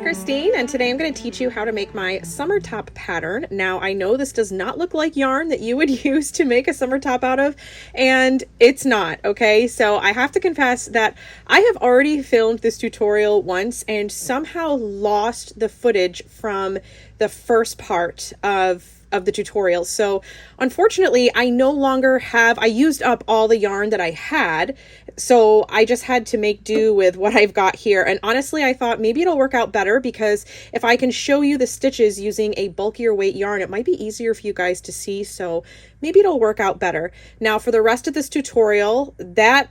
Christine, and today I'm going to teach you how to make my summer top pattern. Now, I know this does not look like yarn that you would use to make a summer top out of, and it's not, okay? So I have to confess that I have already filmed this tutorial once and somehow lost the footage from the first part of the tutorial. So unfortunately, I no longer have, I used up all the yarn that I had. So I just had to make do with what I've got here. And honestly, I thought maybe it'll work out better because if I can show you the stitches using a bulkier weight yarn, it might be easier for you guys to see. So maybe it'll work out better. Now for the rest of this tutorial,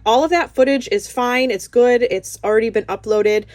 all of that footage is fine. It's good. It's already been uploaded.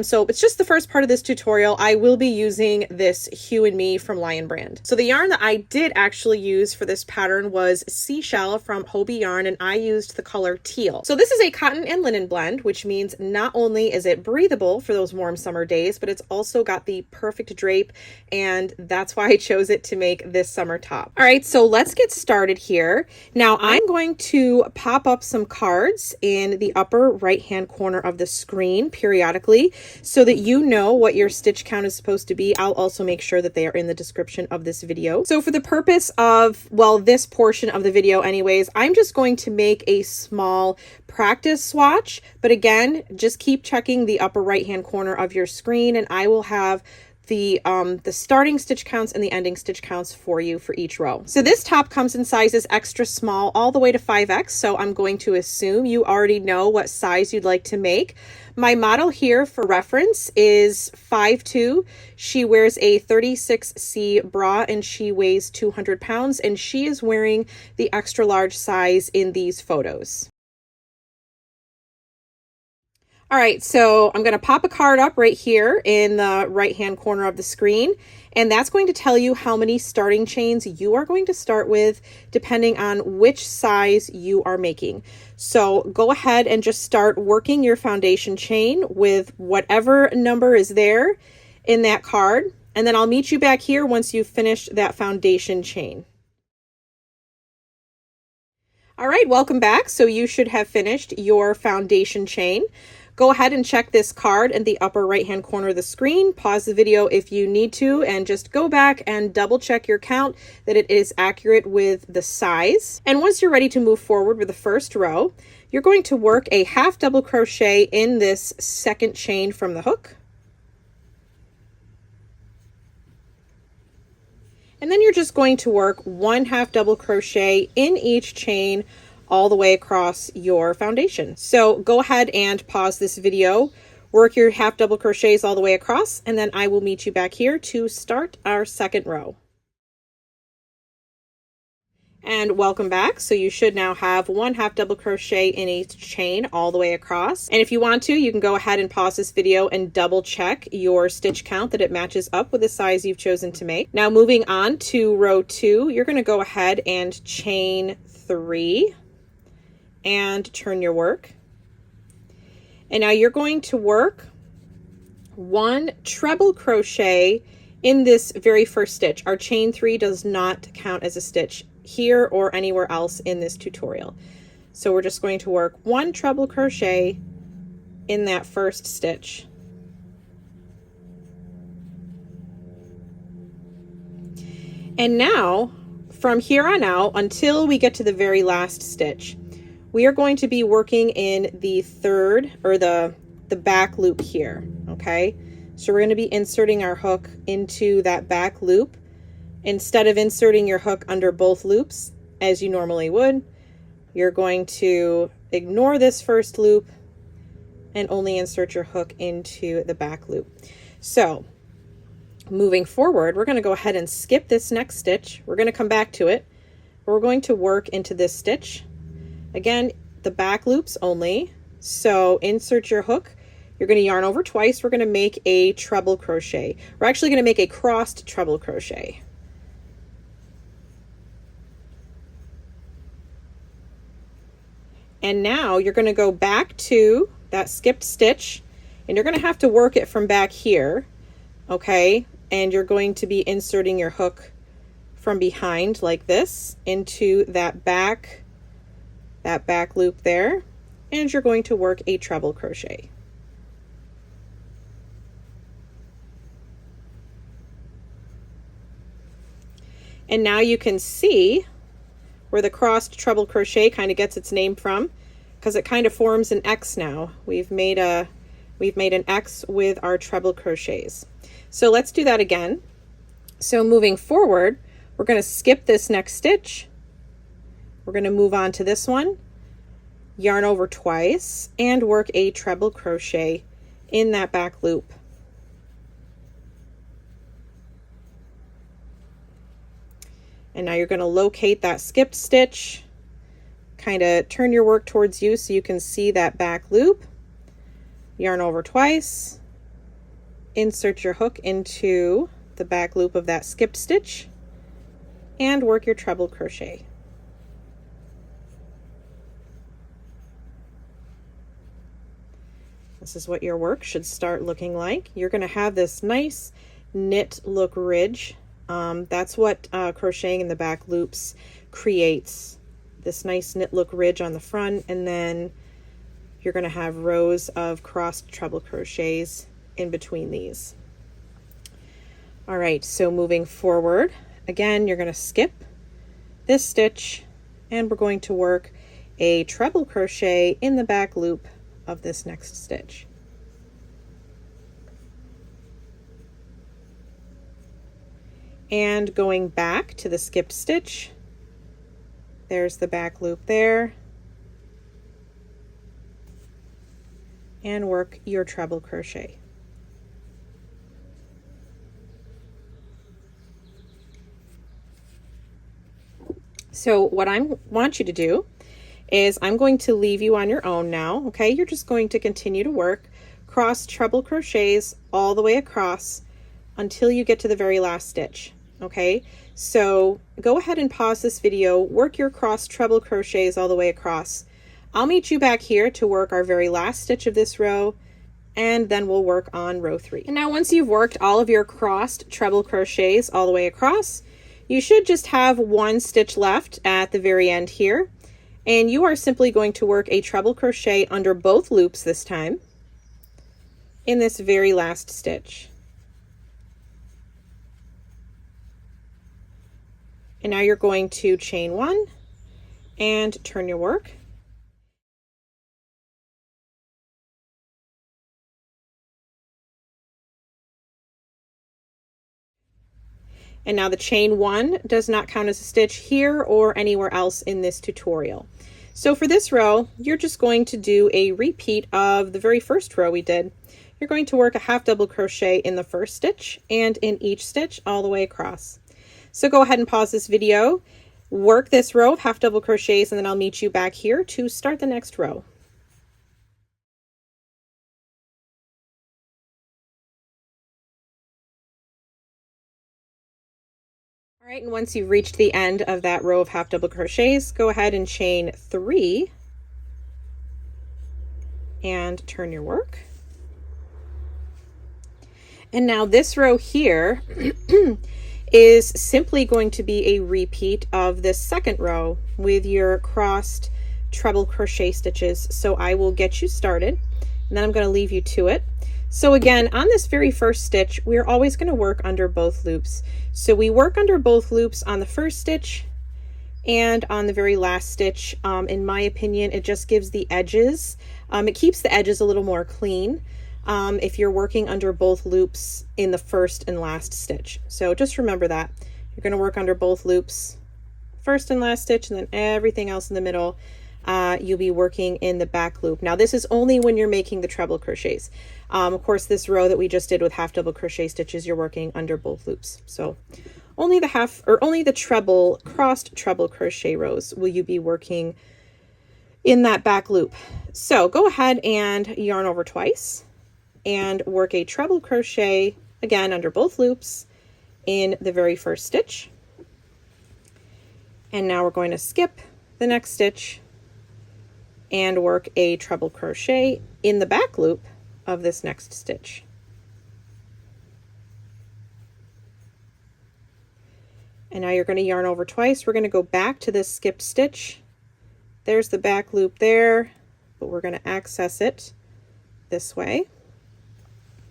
So it's just the first part of this tutorial. I will be using this Hue and Me from Lion Brand. So the yarn that I did actually use for this pattern was Seashell from Hobie Yarn, and I used the color teal. So this is a cotton and linen blend, which means not only is it breathable for those warm summer days, but it's also got the perfect drape, and that's why I chose it to make this summer top. All right, so let's get started here. Now I'm going to pop up some cards in the upper right hand corner of the screen periodically so that you know what your stitch count is supposed to be. I'll also make sure that they are in the description of this video. So for the purpose of, well, this portion of the video anyways, I'm just going to make a small practice swatch, but again, just keep checking the upper right hand corner of your screen and I will have the starting stitch counts and the ending stitch counts for you for each row. So this top comes in sizes extra small all the way to 5X. So I'm going to assume you already know what size you'd like to make. My model here for reference is 5'2". She wears a 36C bra and she weighs 200 pounds and she is wearing the extra large size in these photos. All right, so I'm going to pop a card up right here in the right-hand corner of the screen, and that's going to tell you how many starting chains you are going to start with depending on which size you are making. So go ahead and just start working your foundation chain with whatever number is there in that card, and then I'll meet you back here once you've finished that foundation chain. All right, welcome back. So you should have finished your foundation chain. Go ahead and check this card in the upper right hand corner of the screen. Pause the video if you need to and just go back and double check your count that it is accurate with the size. And once you're ready to move forward with the first row, you're going to work a half double crochet in this second chain from the hook. And then you're just going to work one half double crochet in each chain all the way across your foundation. So go ahead and pause this video, work your half double crochets all the way across, and then I will meet you back here to start our second row. And welcome back. So you should now have one half double crochet in each chain all the way across. And if you want to, you can go ahead and pause this video and double check your stitch count that it matches up with the size you've chosen to make. Now moving on to row 2, you're going to go ahead and chain 3 and turn your work. And now you're going to work one treble crochet in this very first stitch. Our chain 3 does not count as a stitch here or anywhere else in this tutorial. So we're just going to work one treble crochet in that first stitch. And now from here on out until we get to the very last stitch, we are going to be working in the third or the back loop here, okay? So we're going to be inserting our hook into that back loop. Instead of inserting your hook under both loops as you normally would, you're going to ignore this first loop and only insert your hook into the back loop. So moving forward, we're going to go ahead and skip this next stitch. We're going to come back to it. We're going to work into this stitch. Again, the back loops only. So insert your hook. You're going to yarn over twice. We're going to make a treble crochet. We're actually going to make a crossed treble crochet. And now you're going to go back to that skipped stitch and you're going to have to work it from back here. Okay. And you're going to be inserting your hook from behind like this into that back loop there, and you're going to work a treble crochet. And now you can see where the crossed treble crochet kind of gets its name from, because it kind of forms an X now. We've made an X with our treble crochets. So let's do that again. So moving forward, we're going to skip this next stitch. We're going to move on to this one, yarn over twice, and work a treble crochet in that back loop. And now you're going to locate that skipped stitch, kind of turn your work towards you so you can see that back loop, yarn over twice, insert your hook into the back loop of that skipped stitch, and work your treble crochet. This is what your work should start looking like. You're going to have this nice knit look ridge. That's what crocheting in the back loops creates, this nice knit look ridge on the front, and then you're going to have rows of crossed treble crochets in between these. All right, so moving forward, again, you're going to skip this stitch, and we're going to work a treble crochet in the back loop of this next stitch. And going back to the skipped stitch, there's the back loop there, and work your treble crochet. So what I want you to do is I'm going to leave you on your own now, okay? You're just going to continue to work cross treble crochets all the way across until you get to the very last stitch, okay? So go ahead and pause this video, work your cross treble crochets all the way across. I'll meet you back here to work our very last stitch of this row, and then we'll work on row 3. And now once you've worked all of your crossed treble crochets all the way across, you should just have one stitch left at the very end here, and you are simply going to work a treble crochet under both loops this time in this very last stitch. And now you're going to chain 1 and turn your work. And now the chain 1 does not count as a stitch here or anywhere else in this tutorial. So for this row, you're just going to do a repeat of the very first row we did. You're going to work a half double crochet in the first stitch and in each stitch all the way across. So go ahead and pause this video, work this row of half double crochets, and then I'll meet you back here to start the next row. All right, and once you've reached the end of that row of half double crochets, go ahead and chain 3 and turn your work. And now this row here is simply going to be a repeat of this second row with your crossed treble crochet stitches. So I will get you started, and then I'm going to leave you to it. So again, on this very first stitch, we're always going to work under both loops. So we work under both loops on the first stitch and on the very last stitch. In my opinion, it just gives the edges, it keeps the edges a little more clean if you're working under both loops in the first and last stitch. So just remember that. You're going to work under both loops, first and last stitch, and then everything else in the middle, you'll be working in the back loop. Now this is only when you're making the treble crochets. Of course, this row that we just did with half double crochet stitches, you're working under both loops. So only the treble, crossed treble crochet rows will you be working in that back loop. So go ahead and yarn over twice and work a treble crochet again under both loops in the very first stitch. And now we're going to skip the next stitch and work a treble crochet in the back loop of this next stitch. And now you're going to yarn over twice. We're going to go back to this skipped stitch. There's the back loop there, but we're going to access it this way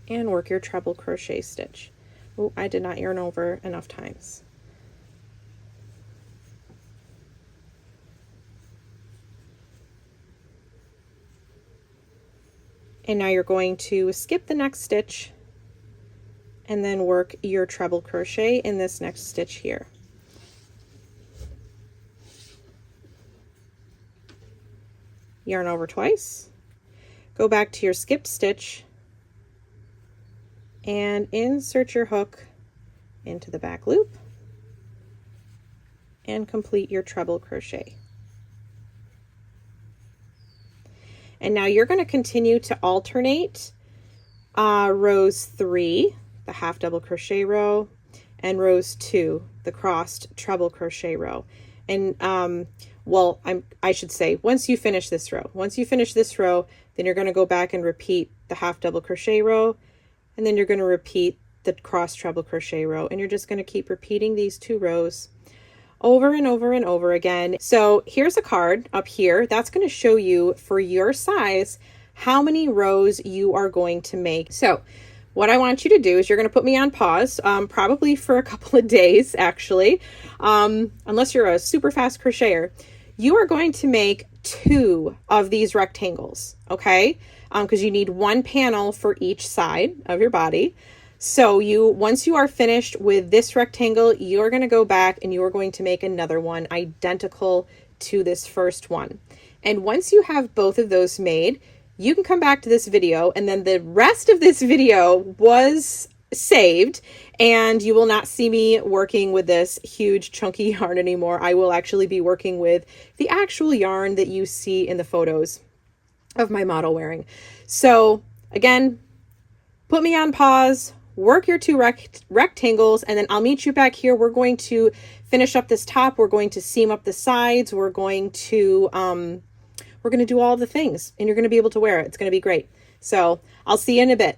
and work your treble crochet stitch. Oh, I did not yarn over enough times. And now you're going to skip the next stitch and then work your treble crochet in this next stitch here. Yarn over twice, go back to your skipped stitch and insert your hook into the back loop and complete your treble crochet. And now you're going to continue to alternate rows 3, the half double crochet row, and rows 2, the crossed treble crochet row. And well, I should say, once you finish this row, then you're going to go back and repeat the half double crochet row, and then you're going to repeat the cross treble crochet row, and you're just going to keep repeating these 2 rows over and over and over again. So here's a card up here that's going to show you for your size how many rows you are going to make. So what I want you to do is you're going to put me on pause, probably for a couple of days, actually, unless you're a super fast crocheter. You are going to make 2 of these rectangles, okay? Because you need 1 panel for each side of your body. So once you are finished with this rectangle, you're going to go back and you're going to make another one identical to this first one. And once you have both of those made, you can come back to this video, and then the rest of this video was saved, and you will not see me working with this huge chunky yarn anymore. I will actually be working with the actual yarn that you see in the photos of my model wearing. So again, put me on pause, work your 2 rectangles, and then I'll meet you back here. We're going to finish up this top. We're going to seam up the sides. We're going to do all the things, and you're going to be able to wear it. It's going to be great. So I'll see you in a bit.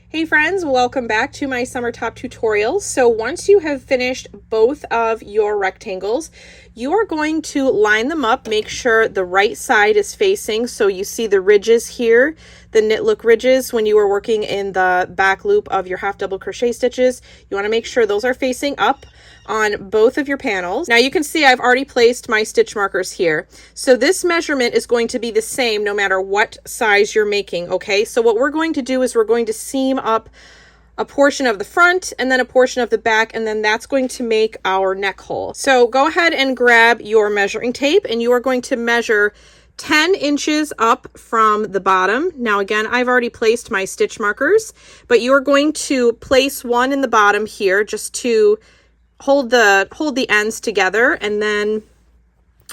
Hey friends, welcome back to my summer top tutorial. So once you have finished both of your rectangles, you are going to line them up, make sure the right side is facing. So you see the ridges here, the knit look ridges when you were working in the back loop of your half double crochet stitches. You want to make sure those are facing up on both of your panels. Now you can see I've already placed my stitch markers here. So this measurement is going to be the same no matter what size you're making, okay? So what we're going to do is we're going to seam up a portion of the front and then a portion of the back, and then that's going to make our neck hole. So go ahead and grab your measuring tape, and you are going to measure 10 inches up from the bottom. Now again, I've already placed my stitch markers, but you are going to place one in the bottom here just to hold the ends together, and then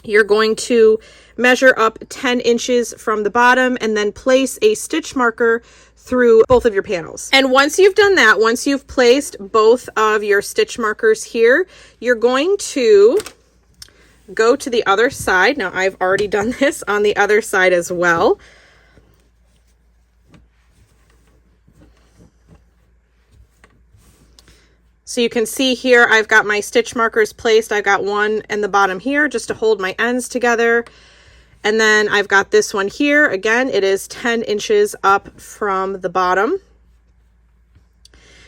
you're going to measure up 10 inches from the bottom and then place a stitch marker through both of your panels. And once you've done that, once you've placed both of your stitch markers here, you're going to go to the other side. Now I've already done this on the other side as well. So you can see here, I've got my stitch markers placed. I've got one in the bottom here just to hold my ends together. And then I've got this one here. Again, it is 10 inches up from the bottom.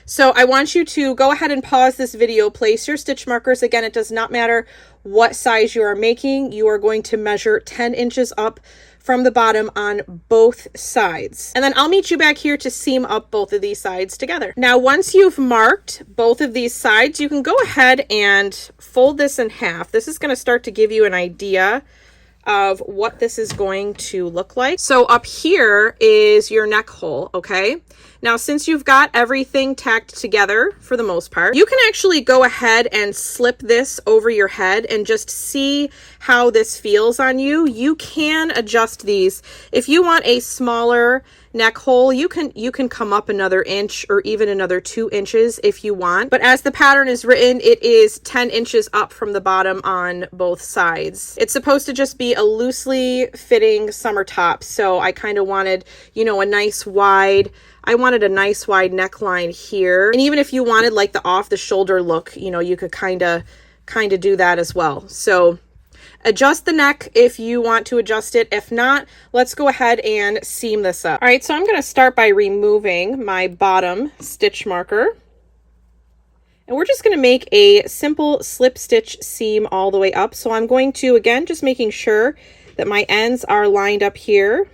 So I want you to go ahead and pause this video, place your stitch markers. Again, it does not matter what size you are making. You are going to measure 10 inches up from the bottom on both sides. And then I'll meet you back here to seam up both of these sides together. Now, once you've marked both of these sides, you can go ahead and fold this in half. This is going to start to give you an idea of what this is going to look like. So up here is your neck hole, okay? Now, since you've got everything tacked together for the most part, you can actually go ahead and slip this over your head and just see how this feels on you. You can adjust these. If you want a smaller neck hole, you can come up another inch or even another 2 inches if you want. But as the pattern is written, it is 10 inches up from the bottom on both sides. It's supposed to just be a loosely fitting summer top. So I kind of wanted, you know, a nice wide neckline here. And even if you wanted like the off the shoulder look, you know, you could kind of do that as well. So adjust the neck if you want to adjust it. If not, let's go ahead and seam this up. All right, so I'm going to start by removing my bottom stitch marker. And we're just going to make a simple slip stitch seam all the way up. So I'm going to, again, just making sure that my ends are lined up here.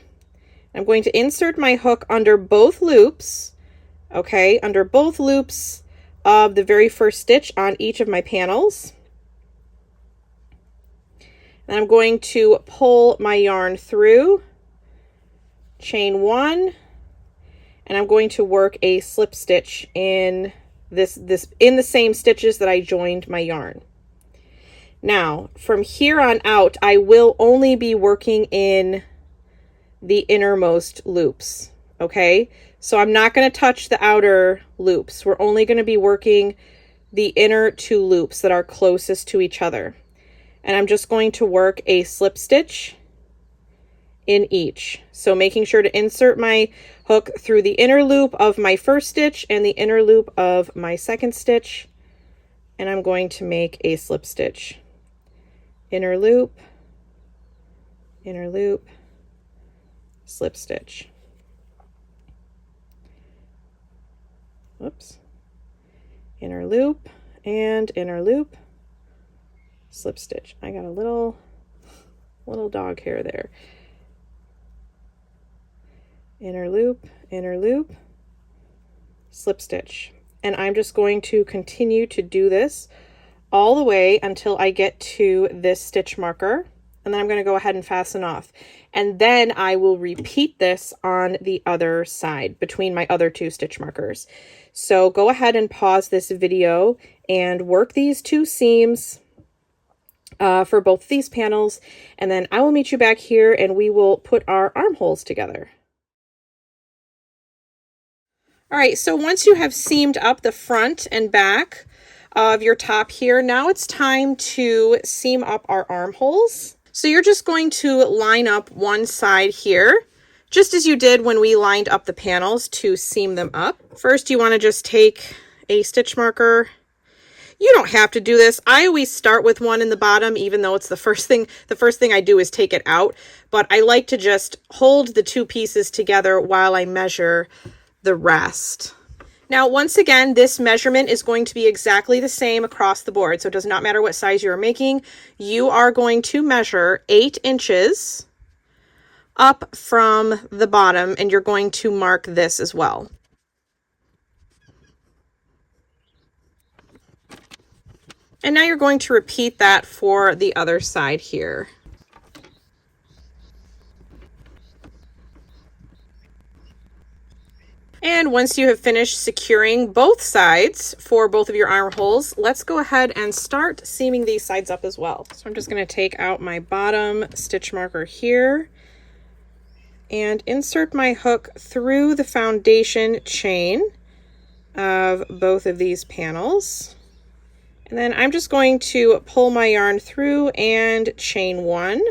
I'm going to insert my hook under both loops, okay, under both loops of the very first stitch on each of my panels. And I'm going to pull my yarn through, chain 1, and I'm going to work a slip stitch in in the same stitches that I joined my yarn. Now, from here on out, I will only be working in the innermost loops, okay? So I'm not going to touch the outer loops. We're only going to be working the inner 2 loops that are closest to each other. And I'm just going to work a slip stitch in each. So making sure to insert my hook through the inner loop of my first stitch and the inner loop of my second stitch. And I'm going to make a slip stitch. Inner loop, slip stitch. Whoops. Inner loop and inner loop, slip stitch. I got a little dog hair there. Inner loop, slip stitch. And I'm just going to continue to do this all the way until I get to this stitch marker. And then I'm going to go ahead and fasten off. And then I will repeat this on the other side between my other 2 stitch markers. So go ahead and pause this video and work these 2 seams for both of these panels. And then I will meet you back here and we will put our armholes together. All right, so once you have seamed up the front and back of your top here, now it's time to seam up our armholes. So you're just going to line up one side here, just as you did when we lined up the panels to seam them up. First, you want to just take a stitch marker. You don't have to do this. I always start with one in the bottom, even though it's the first thing I do is take it out. But I like to just hold the 2 pieces together while I measure the rest. Now, once again, this measurement is going to be exactly the same across the board. So it does not matter what size you're making. You are going to measure 8 inches up from the bottom, and you're going to mark this as well. And now you're going to repeat that for the other side here. And once you have finished securing both sides for both of your armholes, let's go ahead and start seaming these sides up as well. So I'm just going to take out my bottom stitch marker here and insert my hook through the foundation chain of both of these panels. And then I'm just going to pull my yarn through and chain 1.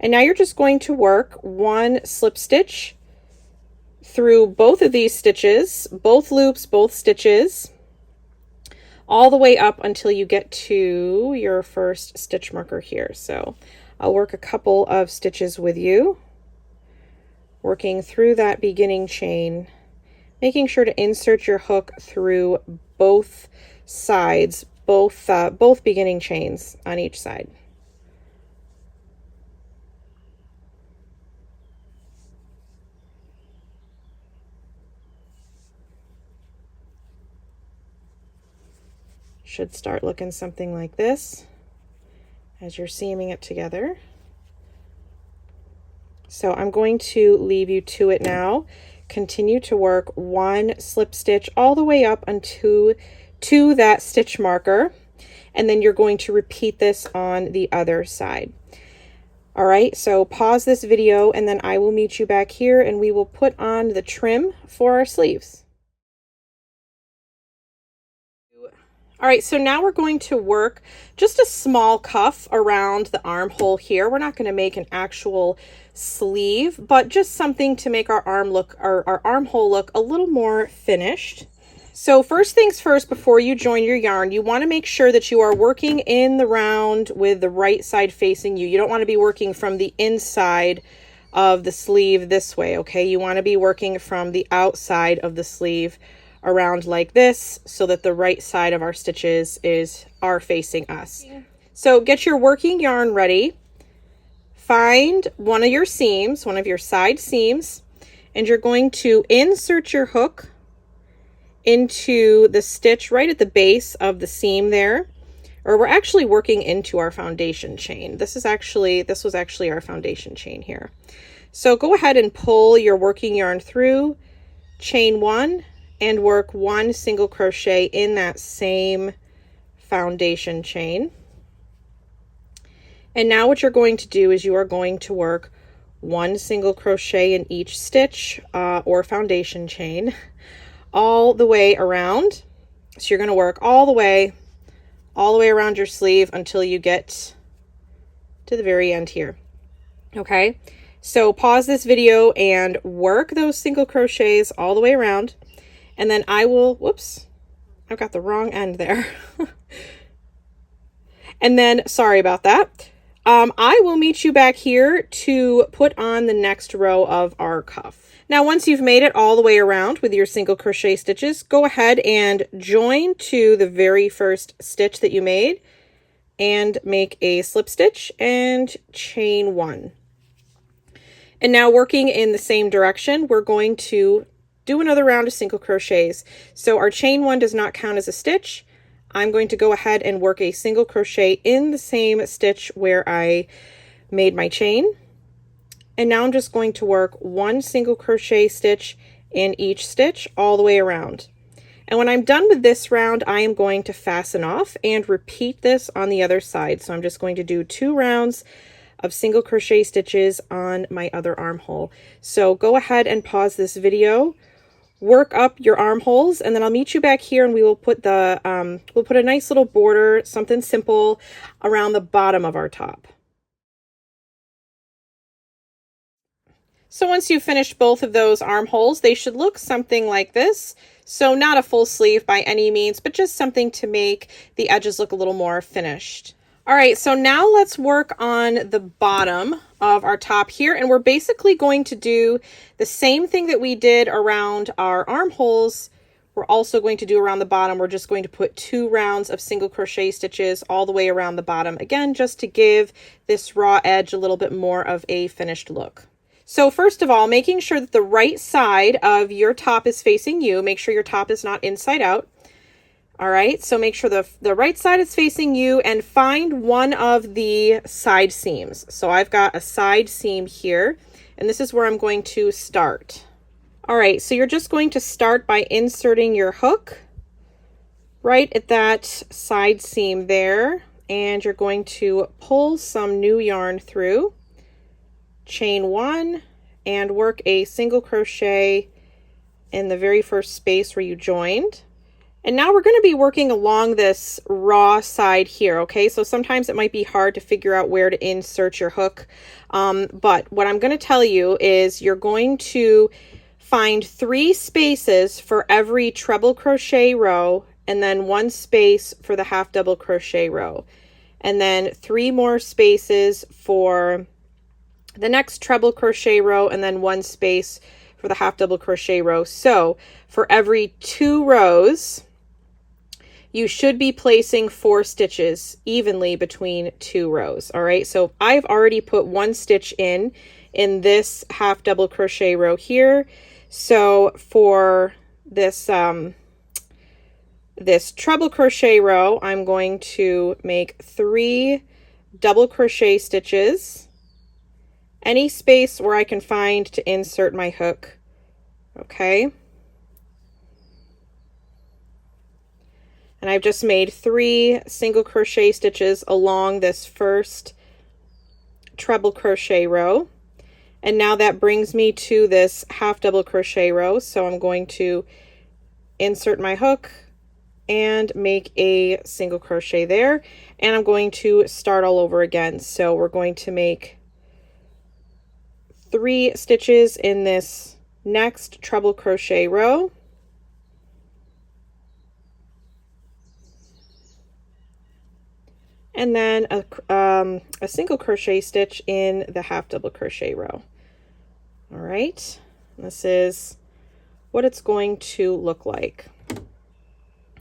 And now you're just going to work 1 slip stitch through both of these stitches, both loops, both stitches, all the way up until you get to your first stitch marker here. So I'll work a couple of stitches with you, working through that beginning chain, making sure to insert your hook through both sides, both beginning chains on each side. Should start looking something like this as you're seaming it together. So I'm going to leave you to it now. Continue to work 1 slip stitch all the way up to that stitch marker, and then you're going to repeat this on the other side. All right, so pause this video and then I will meet you back here and we will put on the trim for our sleeves. All right, so now we're going to work just a small cuff around the armhole here. We're not going to make an actual sleeve, but just something to make our armhole look a little more finished. So first things first, before you join your yarn, you want to make sure that you are working in the round with the right side facing you. You don't want to be working from the inside of the sleeve this way, okay? You want to be working from the outside of the sleeve around like this so that the right side of our stitches are facing us. So get your working yarn ready. Find one of your seams, one of your side seams, and you're going to insert your hook into the stitch right at the base of the seam there. Or we're actually working into our foundation chain. This was actually our foundation chain here. So go ahead and pull your working yarn through, chain 1, and work 1 single crochet in that same foundation chain. And now what you're going to do is you are going to work 1 single crochet in each stitch or foundation chain all the way around. So you're going to work all the way around your sleeve until you get to the very end here. Okay, so pause this video and work those single crochets all the way around, and then I will, whoops, I've got the wrong end there. And then, sorry about that. I will meet you back here to put on the next row of our cuff. Now, once you've made it all the way around with your single crochet stitches, go ahead and join to the very first stitch that you made and make a slip stitch and chain 1. And now working in the same direction, we're going to do another round of single crochets. So our chain 1 does not count as a stitch. I'm going to go ahead and work a single crochet in the same stitch where I made my chain. And now I'm just going to work 1 single crochet stitch in each stitch all the way around. And when I'm done with this round, I am going to fasten off and repeat this on the other side. So I'm just going to do 2 rounds of single crochet stitches on my other armhole. So go ahead and pause this video, work up your armholes, and then I'll meet you back here and we will put the we'll put a nice little border, something simple around the bottom of our top. So once you've finished both of those armholes, they should look something like this. So not a full sleeve by any means, but just something to make the edges look a little more finished. All right, so now let's work on the bottom of our top here, and we're basically going to do the same thing that we did around our armholes. We're also going to do around the bottom. We're just going to put 2 rounds of single crochet stitches all the way around the bottom, again, just to give this raw edge a little bit more of a finished look. So first of all, making sure that the right side of your top is facing you. Make sure your top is not inside out. All right, so make sure the right side is facing you and find one of the side seams. So I've got a side seam here, and this is where I'm going to start. All right, so you're just going to start by inserting your hook right at that side seam there, and you're going to pull some new yarn through, chain 1, and work a single crochet in the very first space where you joined. And now we're going to be working along this raw side here, okay? So sometimes it might be hard to figure out where to insert your hook. But what I'm going to tell you is you're going to find 3 spaces for every treble crochet row, and then 1 space for the half double crochet row. And then 3 more spaces for the next treble crochet row, and then 1 space for the half double crochet row. So for every 2 rows, you should be placing 4 stitches evenly between 2 rows. All right, so I've already put 1 stitch in this half double crochet row here. So for this this treble crochet row, I'm going to make 3 double crochet stitches, any space where I can find to insert my hook. Okay. And I've just made 3 single crochet stitches along this first treble crochet row. And now that brings me to this half double crochet row. So I'm going to insert my hook and make a single crochet there. And I'm going to start all over again. So we're going to make 3 stitches in this next treble crochet row. And then a single crochet stitch in the half double crochet row. All right, this is what it's going to look like.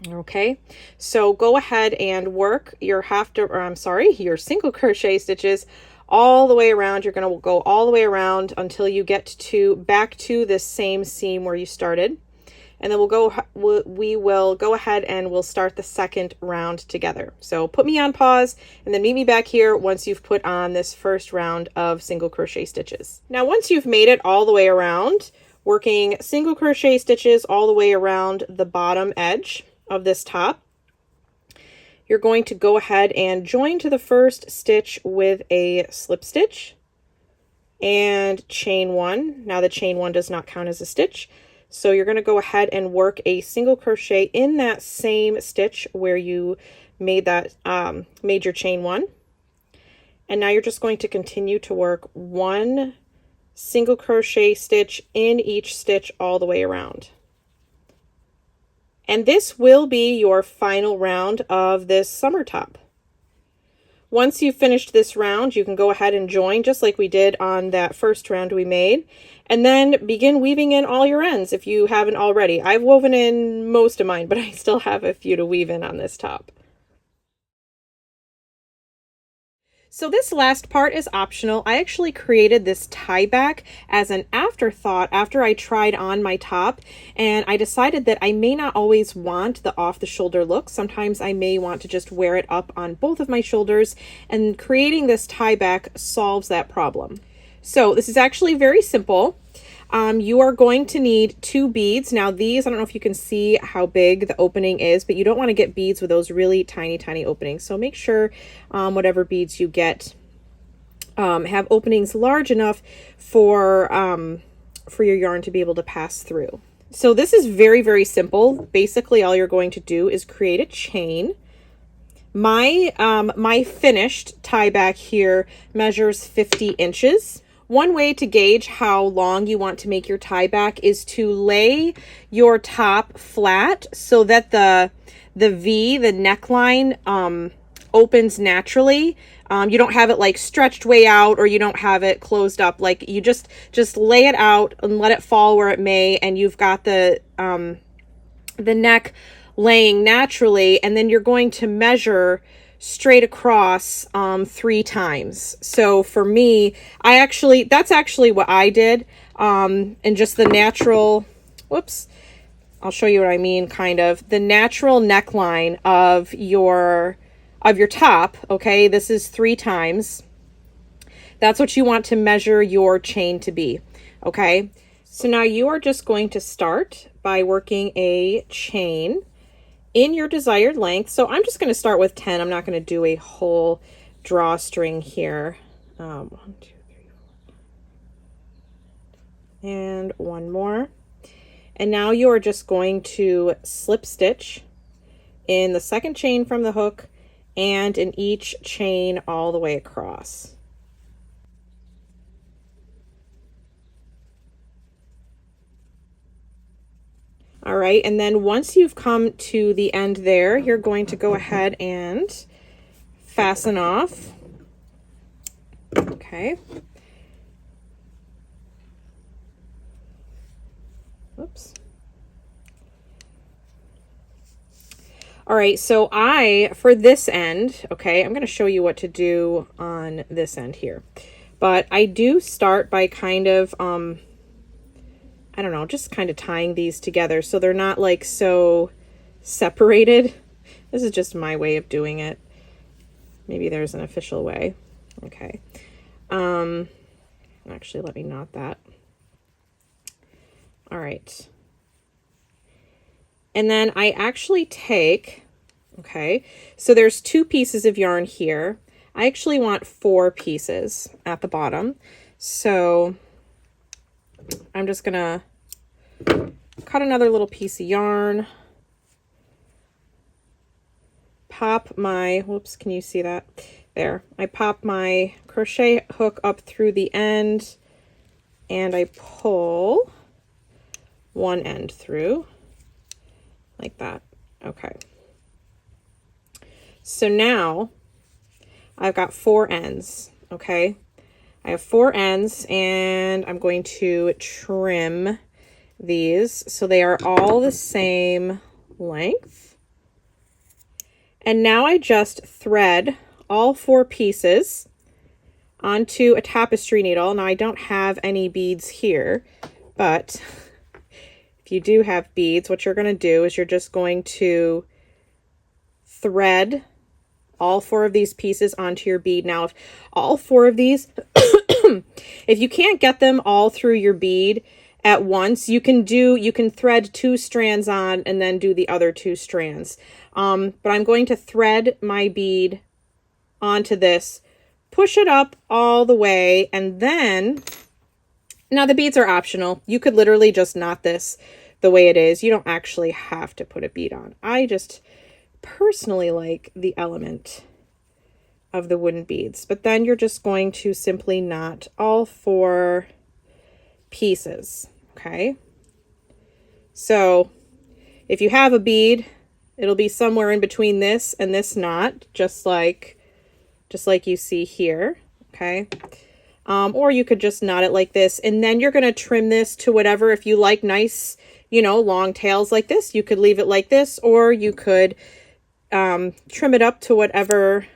Okay, so go ahead and work your your single crochet stitches all the way around. You're going to go all the way around until you get to back to this same seam where you started. And then we will go ahead and we'll start the second round together. So put me on pause and then meet me back here once you've put on this first round of single crochet stitches. Now, once you've made it all the way around, working single crochet stitches all the way around the bottom edge of this top, you're going to go ahead and join to the first stitch with a slip stitch and chain one. Now the chain one does not count as a stitch. So you're going to go ahead and work a single crochet in that same stitch where you made that made your chain one. And now you're just going to continue to work one single crochet stitch in each stitch all the way around. And this will be your final round of this summer top. Once you've finished this round, you can go ahead and join just like we did on that first round we made, and then begin weaving in all your ends if you haven't already. I've woven in most of mine, but I still have a few to weave in on this top. So this last part is optional. I actually created this tie back as an afterthought after I tried on my top, and I decided that I may not always want the off the shoulder look. Sometimes I may want to just wear it up on both of my shoulders, and creating this tie back solves that problem. So this is actually very simple. You are going to need 2 beads. Now these, I don't know if you can see how big the opening is, but you don't want to get beads with those really tiny openings. So make sure whatever beads you get have openings large enough for your yarn to be able to pass through. So this is very simple. Basically, all you're going to do is create a chain. My finished tie back here measures 50 inches. One way to gauge how long you want to make your tie back is to lay your top flat so that the V, the neckline, opens naturally. You don't have it like stretched way out, or you don't have it closed up. Like you just lay it out and let it fall where it may, and you've got the neck laying naturally, and then you're going to measure straight across 3 times. So for me, that's actually what I did. And just the natural, whoops, I'll show you what I mean, kind of the natural neckline of your top. Okay, this is 3 times. That's what you want to measure your chain to be. Okay, so now you are just going to start by working a chain in your desired length. So I'm just going to start with 10. I'm not going to do a whole drawstring here. 1, 2, 3, 4. And one more. And now you are just going to slip stitch in the second chain from the hook and in each chain all the way across. All right, and then once you've come to the end there, you're going to go ahead and fasten off. Okay. Oops. All right, so for this end, okay, I'm going to show you what to do on this end here. But I do start by kind of, I don't know, just kind of tying these together so they're not like so separated. This is just my way of doing it. Maybe there's an official way. Okay. Actually, let me knot that. All right. And then I actually take, okay, so there's 2 pieces of yarn here. I actually want 4 pieces at the bottom. So I'm just gonna cut another little piece of yarn, pop my, whoops, can you see that? There, I pop my crochet hook up through the end and I pull one end through like that. Okay. So now I've got 4 ends, okay? I have 4 ends and I'm going to trim these so they are all the same length. And now I just thread all 4 pieces onto a tapestry needle. Now I don't have any beads here, but if you do have beads, what you're going to do is you're just going to thread all 4 of these pieces onto your bead. Now, if all 4 of these, if you can't get them all through your bead at once, you can thread 2 strands on and then do the other 2 strands. But I'm going to thread my bead onto this, push it up all the way, and then, now the beads are optional. You could literally just knot this the way it is. You don't actually have to put a bead on. I just personally like the element of the wooden beads. But then you're just going to simply knot all 4 pieces, okay? So if you have a bead, it'll be somewhere in between this and this knot, just like you see here, okay? Or you could just knot it like this, and then you're going to trim this to whatever. If you like nice, you know, long tails like this, you could leave it like this, or you could trim it up to whatever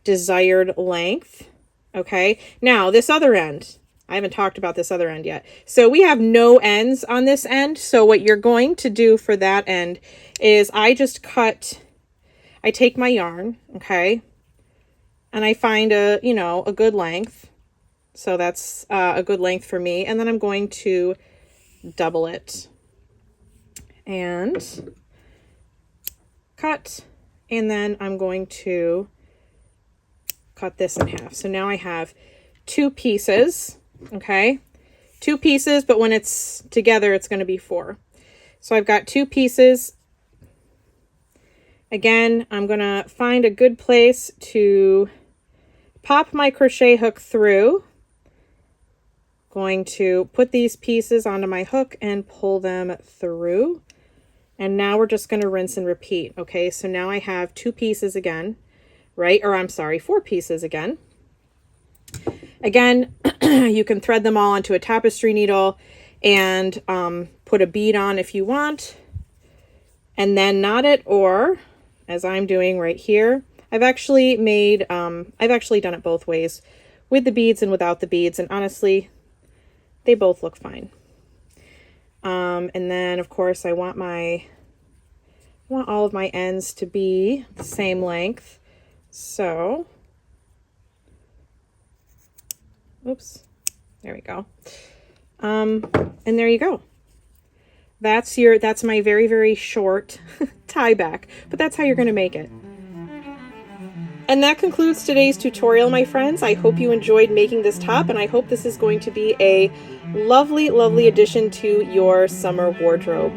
desired length. Okay, now this other end, I haven't talked about this other end yet. So we have no ends on this end. So what you're going to do for that end is I take my yarn, okay, and I find a good length. So that's a good length for me. And then I'm going to double it and cut, and then I'm going to cut this in half. So now I have 2 pieces, okay? 2 pieces, but when it's together, it's going to be 4. So I've got 2 pieces. Again, I'm going to find a good place to pop my crochet hook through. Going to put these pieces onto my hook and pull them through. And now we're just going to rinse and repeat. Okay, so now I have 2 pieces again, right? Or I'm sorry, 4 pieces again. Again, you can thread them all onto a tapestry needle and put a bead on if you want, and then knot it, or as I'm doing right here, I've actually done it both ways, with the beads and without the beads, and honestly, they both look fine. And then of course I want all of my ends to be the same length. So, oops, there we go. And there you go. That's my very, very short tie back, but that's how you're going to make it. And that concludes today's tutorial, my friends. I hope you enjoyed making this top, and I hope this is going to be a lovely, lovely addition to your summer wardrobe.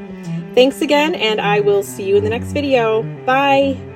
Thanks again, and I will see you in the next video. Bye!